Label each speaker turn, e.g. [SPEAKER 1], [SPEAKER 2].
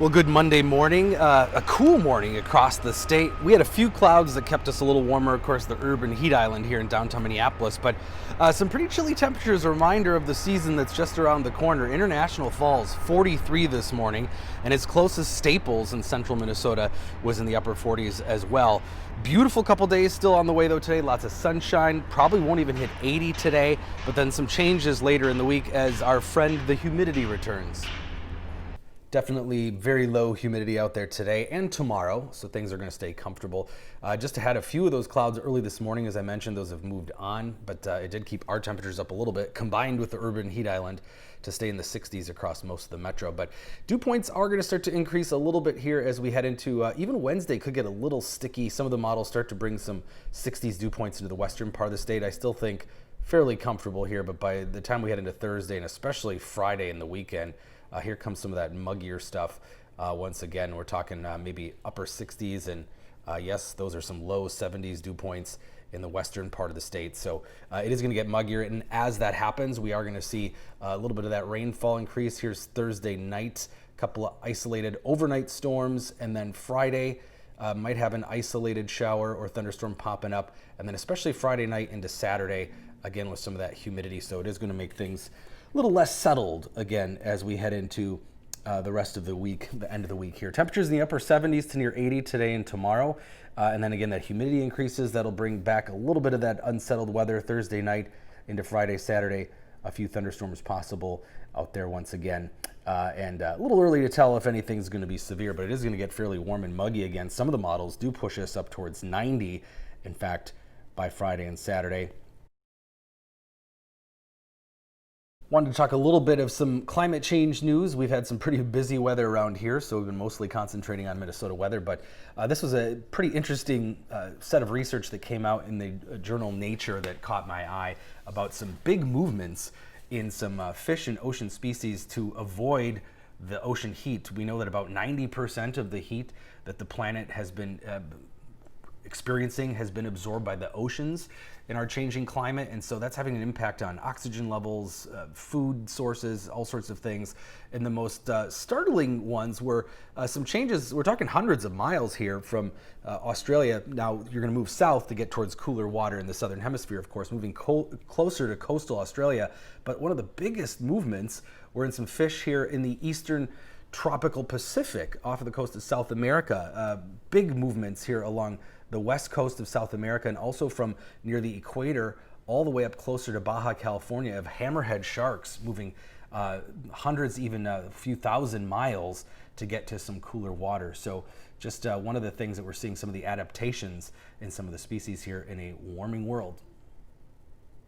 [SPEAKER 1] Well, good Monday morning. A cool morning across the state. We had a few clouds that kept us a little warmer, of course, the urban heat island here in downtown Minneapolis, but some pretty chilly temperatures, a reminder of the season that's just around the corner. International Falls, 43 this morning, and its closest Staples in central Minnesota was in the upper 40s as well. Beautiful couple days still on the way though today, lots of sunshine, probably won't even hit 80 today, but then some changes later in the week as our friend the humidity returns. Definitely very low humidity out there today and tomorrow, so things are going to stay comfortable. Just had a few of those clouds early this morning. As I mentioned, those have moved on, but it did keep our temperatures up a little bit, combined with the urban heat island to stay in the 60s across most of the metro. But dew points are going to start to increase a little bit here as we head into even Wednesday could get a little sticky. Some of the models start to bring some 60s dew points into the western part of the state. I still think fairly comfortable here, but by the time we head into Thursday and especially Friday and the weekend, here comes some of that muggier stuff. Once again, we're talking maybe upper 60s, and yes, those are some low 70s dew points in the western part of the state. So it is going to get muggier, and as that happens, we are going to see a little bit of that rainfall increase. Here's Thursday night, a couple of isolated overnight storms, and then Friday might have an isolated shower or thunderstorm popping up, and then especially Friday night into Saturday, again with some of that humidity. So it is going to make things a little less settled again as we head into the rest of the week, the end of the week here. Temperatures in the upper 70s to near 80 today and tomorrow. And then again, that humidity increases. That'll bring back a little bit of that unsettled weather Thursday night into Friday, Saturday. A few thunderstorms possible out there once again. And a little early to tell if anything's going to be severe, but it is going to get fairly warm and muggy again. Some of the models do push us up towards 90, in fact, by Friday and Saturday. Wanted to talk a little bit of some climate change news. We've had some pretty busy weather around here, so we've been mostly concentrating on Minnesota weather, but this was a pretty interesting set of research that came out in the journal Nature that caught my eye about some big movements in some fish and ocean species to avoid the ocean heat. We know that about 90% of the heat that the planet has been experiencing has been absorbed by the oceans in our changing climate, and so that's having an impact on oxygen levels, food sources, all sorts of things. And the most startling ones were some changes. We're talking hundreds of miles here from Australia. Now you're going to move south to get towards cooler water in the southern hemisphere, of course, moving closer to coastal Australia. But one of the biggest movements were in some fish here in the eastern tropical Pacific off of the coast of South America. Big movements here along the west coast of South America, and also from near the equator all the way up closer to Baja California, of hammerhead sharks moving hundreds, even a few thousand miles to get to some cooler water. So just one of the things that we're seeing, some of the adaptations in some of the species here in a warming world.